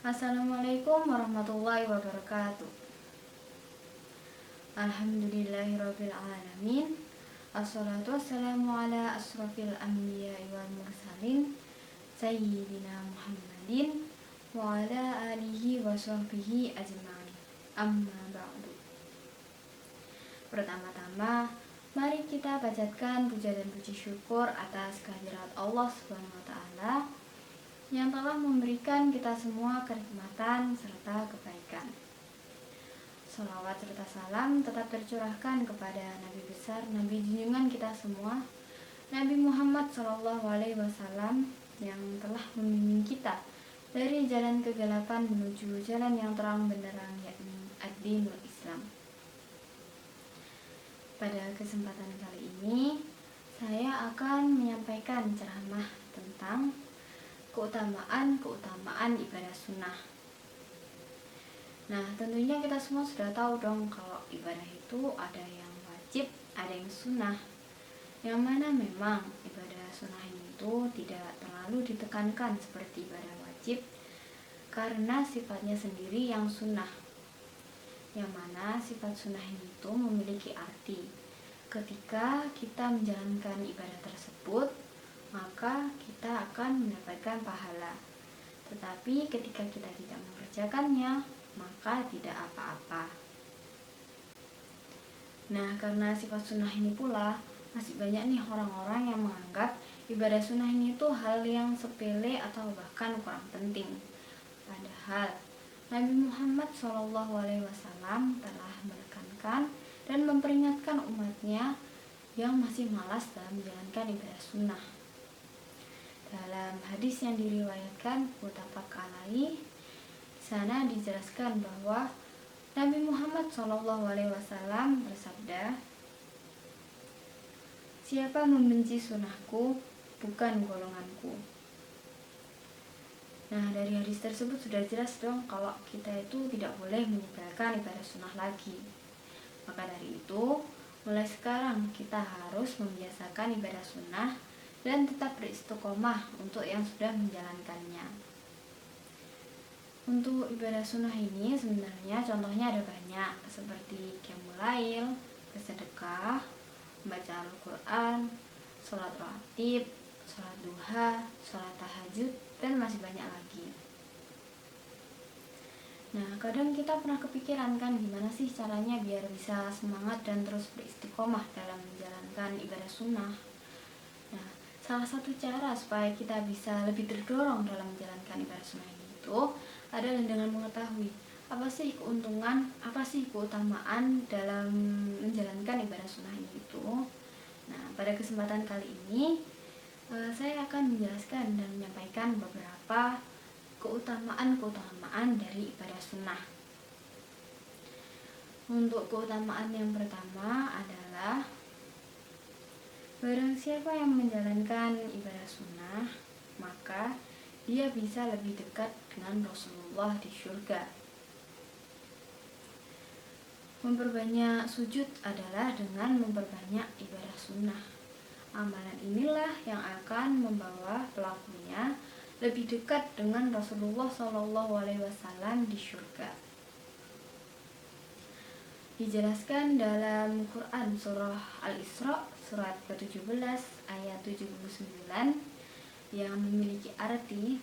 Assalamualaikum warahmatullahi wabarakatuh. Alhamdulillahirabbil alamin. Assalatu wassalamu ala asrofil anbiya'i wal mursalin sayyidina Muhammadin wa ala alihi wa sahbihi ajma'in. Amma ba'du. Pertama-tama, mari kita panjatkan puja dan puji syukur atas kehadirat Allah Subhanahu wa taala yang telah memberikan kita semua kenikmatan serta kebaikan. Sholawat serta salam tetap tercurahkan kepada Nabi besar, Nabi junjungan kita semua, Nabi Muhammad SAW, yang telah membimbing kita dari jalan kegelapan menuju jalan yang terang benderang, yakni ad-dinul Islam. Pada kesempatan kali ini, saya akan menyampaikan ceramah tentang keutamaan ibadah sunnah. Nah, tentunya kita semua sudah tahu dong kalau ibadah itu ada yang wajib, ada yang sunnah. Yang mana memang ibadah sunnah itu tidak terlalu ditekankan seperti ibadah wajib karena sifatnya sendiri yang sunnah. Yang mana sifat sunnah itu memiliki arti. Ketika kita menjalankan ibadah tersebut, maka kita akan mendapatkan pahala. Tetapi ketika kita tidak mengerjakannya, maka tidak apa-apa. Nah, karena sifat sunnah ini pula, masih banyak nih orang-orang yang menganggap ibadah sunnah ini itu hal yang sepele atau bahkan kurang penting. Padahal Nabi Muhammad SAW telah menekankan dan memperingatkan umatnya yang masih malas dalam menjalankan ibadah sunnah. Dalam hadis yang diriwayatkan muttafaq alaih, sana dijelaskan bahwa Nabi Muhammad SAW bersabda, "Siapa membenci sunnahku, bukan golonganku." Nah, dari hadis tersebut sudah jelas dong kalau kita itu tidak boleh meninggalkan ibadah sunnah lagi. Maka dari itu, mulai sekarang kita harus membiasakan ibadah sunnah dan tetap beristiqomah untuk yang sudah menjalankannya. Untuk ibadah sunnah ini sebenarnya contohnya ada banyak, seperti qiyamul lail, bersedekah, membaca Al-Quran, sholat rawatib, sholat duha, sholat tahajud, dan masih banyak lagi. Nah, kadang kita pernah kepikiran kan gimana sih caranya biar bisa semangat dan terus beristiqomah dalam menjalankan ibadah sunnah. Nah, salah satu cara supaya kita bisa lebih terdorong dalam menjalankan ibadah sunnah itu adalah dengan mengetahui apa sih keuntungan, apa sih keutamaan dalam menjalankan ibadah sunnah itu. Nah, pada kesempatan kali ini saya akan menjelaskan dan menyampaikan beberapa keutamaan dari ibadah sunnah. Untuk keutamaan yang pertama adalah barang siapa yang menjalankan ibadah sunnah, maka dia bisa lebih dekat dengan Rasulullah di surga. Memperbanyak sujud adalah dengan memperbanyak ibadah sunnah. Amalan inilah yang akan membawa pelakunya lebih dekat dengan Rasulullah SAW di surga. Dijelaskan dalam Quran surah Al-Isra surat ke-17 ayat 79 yang memiliki arti,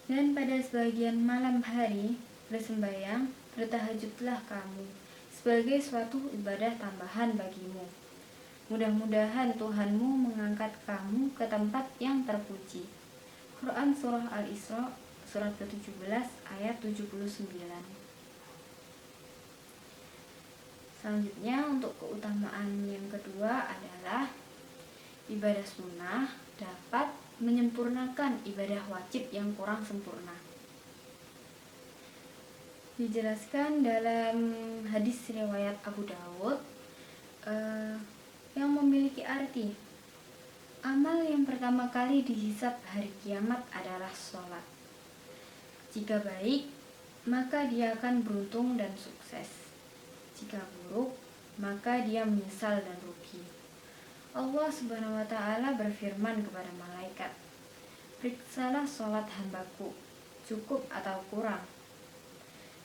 "Dan pada sebagian malam hari bersembahyang, bertahajudlah kamu sebagai suatu ibadah tambahan bagimu. Mudah-mudahan Tuhanmu mengangkat kamu ke tempat yang terpuji." Quran surah Al-Isra surat ke-17 ayat 79. Selanjutnya, untuk keutamaan yang kedua adalah ibadah sunnah dapat menyempurnakan ibadah wajib yang kurang sempurna. Dijelaskan dalam hadis riwayat Abu Dawud yang memiliki arti, amal yang pertama kali dihisab hari kiamat adalah sholat. Jika baik, maka dia akan beruntung dan sukses. Jika buruk, maka dia menyesal dan rugi. Allah Subhanahu wa taala berfirman kepada malaikat, periksalah sholat hambaku, cukup atau kurang.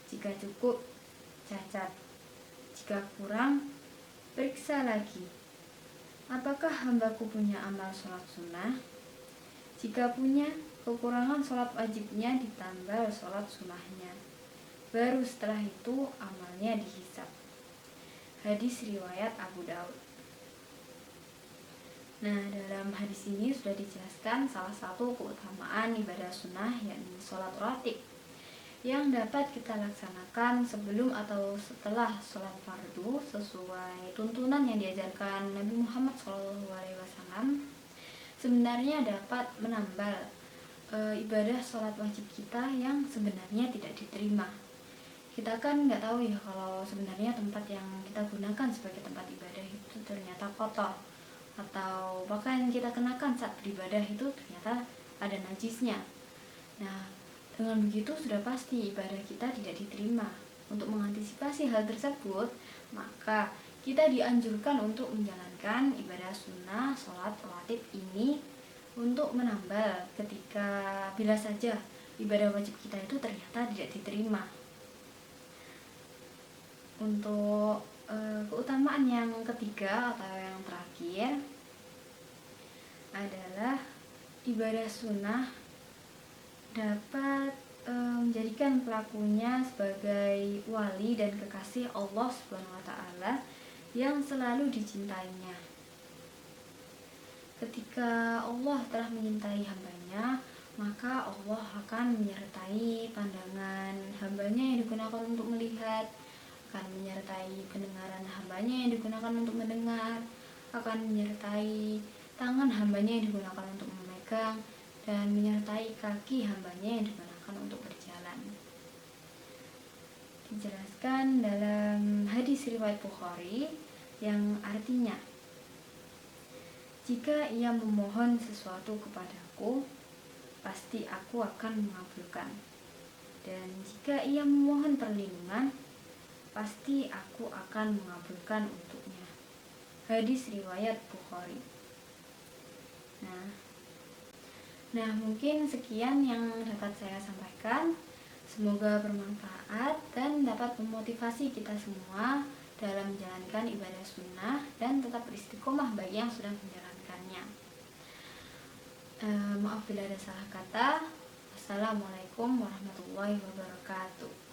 Jika cukup, cacat. Jika kurang, periksa lagi. Apakah hambaku punya amal sholat sunnah? Jika punya, kekurangan sholat wajibnya ditambah sholat sunnahnya. Baru setelah itu amalnya dihisab. Hadis riwayat Abu Daud. Nah, dalam hadis ini sudah dijelaskan salah satu keutamaan ibadah sunnah, yakni sholat ratib, yang dapat kita laksanakan sebelum atau setelah sholat fardu sesuai tuntunan yang diajarkan Nabi Muhammad SAW. Sebenarnya dapat menambal ibadah sholat wajib kita yang sebenarnya tidak diterima. Kita kan nggak tahu ya kalau sebenarnya tempat yang kita gunakan sebagai tempat ibadah itu ternyata kotor, atau pakaian kita kenakan saat beribadah itu ternyata ada najisnya. Nah, dengan begitu sudah pasti ibadah kita tidak diterima. Untuk mengantisipasi hal tersebut, maka kita dianjurkan untuk menjalankan ibadah sunnah sholat rawatib ini untuk menambal bila saja ibadah wajib kita itu ternyata tidak diterima. Untuk keutamaan yang ketiga atau yang terakhir adalah ibadah sunnah dapat menjadikan pelakunya sebagai wali dan kekasih Allah Subhanahu wa taala yang selalu dicintainya. Ketika Allah telah menyintai hambanya, maka Allah akan menyertai pandangan hambanya yang digunakan untuk melihat, akan menyertai pendengaran hambanya yang digunakan untuk mendengar, akan menyertai tangan hambanya yang digunakan untuk memegang, dan menyertai kaki hambanya yang digunakan untuk berjalan. Dijelaskan dalam hadis riwayat Bukhari yang artinya, jika ia memohon sesuatu kepadaku, pasti aku akan mengabulkan. Dan jika ia memohon perlindungan, pasti aku akan mengabulkan untuknya. Hadis riwayat Bukhari. Nah, mungkin sekian yang dapat saya sampaikan. Semoga bermanfaat dan dapat memotivasi kita semua dalam menjalankan ibadah sunnah dan tetap beristiqomah bagi yang sudah menjalankannya. Maaf bila ada salah kata. Wassalamualaikum warahmatullahi wabarakatuh.